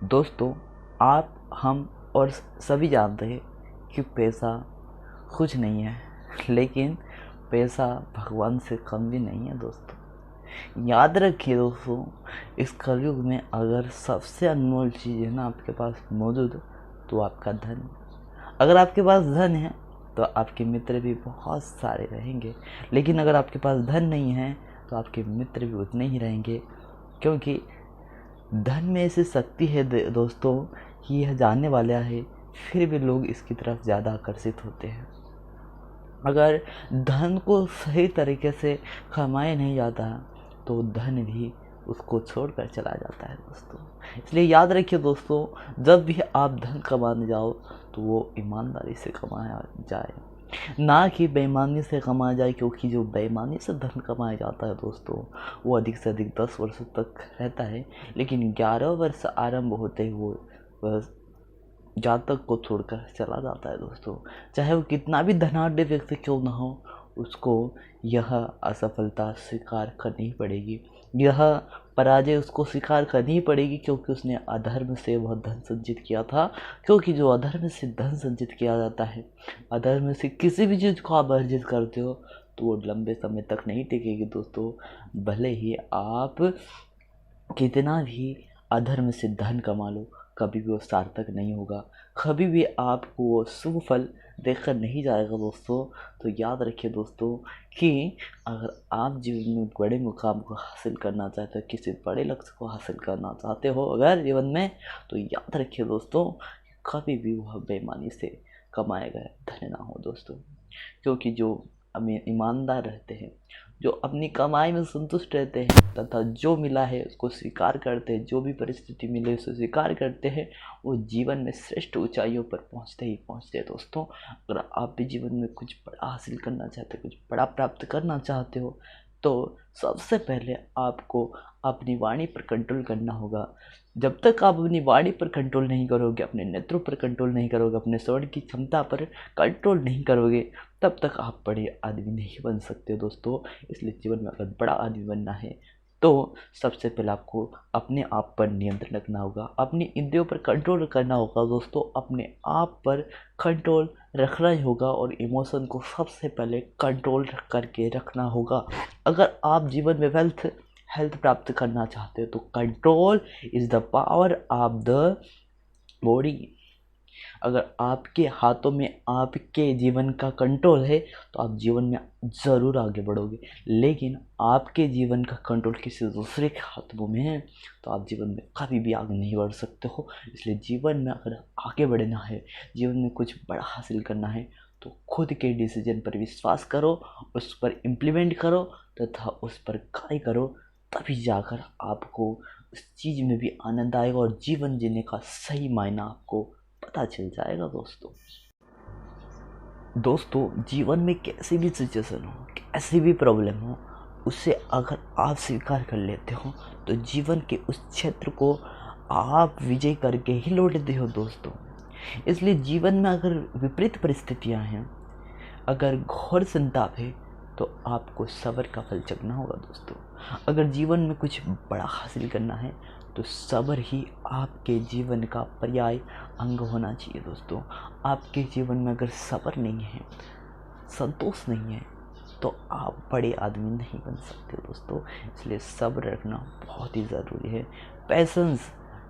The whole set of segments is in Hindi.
दोस्तों, आप, हम और सभी जानते हैं कि पैसा कुछ नहीं है, लेकिन पैसा भगवान से कम भी नहीं है दोस्तों। याद रखिए दोस्तों, इस कलयुग में अगर सबसे अनमोल चीज़ है ना आपके पास मौजूद, तो आपका धन। अगर आपके पास धन है तो आपके मित्र भी बहुत सारे रहेंगे, लेकिन अगर आपके पास धन नहीं है तो आपके मित्र भी उतने ही रहेंगे। क्योंकि धन में ऐसी शक्ति है दोस्तों कि यह जानने वाला है, फिर भी लोग इसकी तरफ ज़्यादा आकर्षित होते हैं। अगर धन को सही तरीके से कमाया नहीं जाता तो धन भी उसको छोड़कर चला जाता है दोस्तों। इसलिए याद रखिए दोस्तों, जब भी आप धन कमाने जाओ तो वो ईमानदारी से कमाया जाए, ना कि बेईमानी से कमाया जाए। क्योंकि जो बेईमानी से धन कमाया जाता है दोस्तों, वो अधिक से अधिक 10 वर्षों तक रहता है, लेकिन 11 वर्ष आरंभ होते ही वह जातक को छोड़कर चला जाता है दोस्तों। चाहे वो कितना भी धनाढ्य व्यक्ति क्यों ना हो, उसको यह असफलता स्वीकार करनी पड़ेगी, यह पराजय उसको स्वीकार करनी ही पड़ेगी, क्योंकि उसने अधर्म से वह धन संचित किया था। क्योंकि जो अधर्म से धन संचित किया जाता है, अधर्म से किसी भी चीज़ को आप अर्जित करते हो, तो वो लंबे समय तक नहीं टिकेगी दोस्तों। भले ही आप कितना भी अधर्म से धन कमा लो, कभी भी वो सार्थक नहीं होगा, कभी भी आपको वो शुभ फल देकर नहीं जाएगा दोस्तों। तो याद रखिए दोस्तों कि अगर आप जीवन में बड़े मुकाम को हासिल करना चाहते हो, किसी बड़े लक्ष्य को हासिल करना चाहते हो अगर जीवन में, तो याद रखिए दोस्तों, कभी भी वह बेईमानी से कमाया गया धन ना हो दोस्तों। क्योंकि जो ईमानदार रहते हैं, जो अपनी कमाई में संतुष्ट रहते हैं तथा जो मिला है उसको स्वीकार करते हैं, जो भी परिस्थिति मिले उसे स्वीकार करते हैं, वो जीवन में श्रेष्ठ ऊंचाइयों पर पहुंचते ही पहुंचते हैं दोस्तों। अगर आप भी जीवन में कुछ बड़ा हासिल करना चाहते हो, कुछ बड़ा प्राप्त करना चाहते हो, तो सबसे पहले आपको अपनी वाणी पर कंट्रोल करना होगा। जब तक आप अपनी वाणी पर कंट्रोल नहीं करोगे, अपने नेत्रों पर कंट्रोल नहीं करोगे, अपने स्वर्ण की क्षमता पर कंट्रोल नहीं करोगे, तब तक आप बड़े आदमी नहीं बन सकते दोस्तों। इसलिए जीवन में अगर बड़ा आदमी बनना है तो सबसे पहले आपको अपने आप पर नियंत्रण रखना होगा, अपनी इंद्रियों पर कंट्रोल करना होगा दोस्तों, अपने आप पर कंट्रोल रखना ही होगा और इमोशन को सबसे पहले कंट्रोल करके रखना होगा। अगर आप जीवन में हेल्थ प्राप्त करना चाहते हो तो control is the power of the body. अगर आपके हाथों में आपके जीवन का कंट्रोल है तो आप जीवन में ज़रूर आगे बढ़ोगे, लेकिन आपके जीवन का कंट्रोल किसी दूसरे के हाथों में है तो आप जीवन में कभी भी आगे नहीं बढ़ सकते हो। इसलिए जीवन में अगर आगे बढ़ना है, जीवन में कुछ बड़ा हासिल करना है, तो खुद के डिसीजन पर विश्वास करो, उस पर इम्प्लीमेंट करो तथा उस पर कार्य करो। तभी जाकर आपको उस चीज़ में भी आनंद आएगा और जीवन जीने का सही मायना आपको पता चल जाएगा दोस्तों। जीवन में कैसी भी सिचुएशन हो, कैसी भी प्रॉब्लम हो, उसे अगर आप स्वीकार कर लेते हो तो जीवन के उस क्षेत्र को आप विजय करके ही लौटते हो दोस्तों। इसलिए जीवन में अगर विपरीत परिस्थितियां हैं, अगर घोर संताप है, तो आपको सब्र का फल चखना होगा दोस्तों। अगर जीवन में कुछ बड़ा हासिल करना है तो सब्र ही आपके जीवन का पर्याय अंग होना चाहिए दोस्तों। आपके जीवन में अगर सब्र नहीं है, संतोष नहीं है, तो आप बड़े आदमी नहीं बन सकते दोस्तों। इसलिए सब्र रखना बहुत ही ज़रूरी है।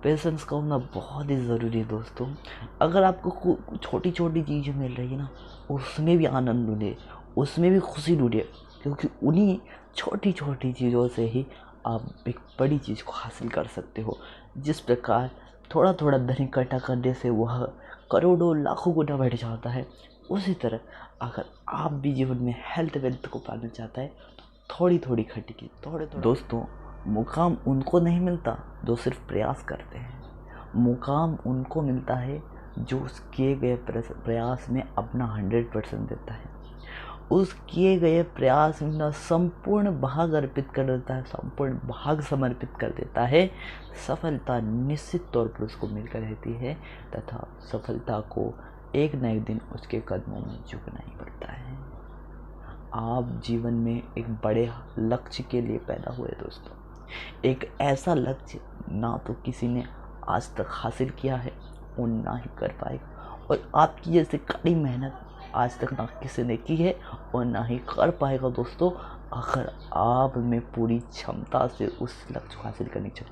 पेशेंस का होना बहुत ही ज़रूरी है दोस्तों। अगर आपको छोटी छोटी चीज़ें मिल रही है ना, उसमें भी आनंद ढूंढे, उसमें भी खुशी ढूंढे, क्योंकि उन्हीं छोटी छोटी चीज़ों से ही आप एक बड़ी चीज़ को हासिल कर सकते हो। जिस प्रकार थोड़ा थोड़ा धन इकट्ठा करने से वह करोड़ों लाखों गुना बढ़ जाता है, उसी तरह अगर आप भी जीवन में हेल्थ वेल्थ को पाना चाहता है तो थोड़ी थोड़ी इकट्ठी की, थोड़े थोड़े। दोस्तों, मुकाम उनको नहीं मिलता जो सिर्फ प्रयास करते हैं, मुकाम उनको मिलता है जो उस किए गए प्रयास में अपना 100% देता है, उस किए गए प्रयास में अपना संपूर्ण भाग अर्पित कर देता है, संपूर्ण भाग समर्पित कर देता है। सफलता निश्चित तौर पर उसको मिलकर रहती है तथा सफलता को एक न एक दिन उसके कदमों में झुकना ही पड़ता है। आप जीवन में एक बड़े लक्ष्य के लिए पैदा हुए दोस्तों। एक ऐसा लक्ष्य ना तो किसी ने आज तक हासिल किया है वो ना ही कर पाएगा, और आपकी जैसे कड़ी मेहनत आज तक ना किसी ने की है और ना ही कर पाएगा दोस्तों, अगर आप में पूरी क्षमता से उस लक्ष्य को हासिल करने की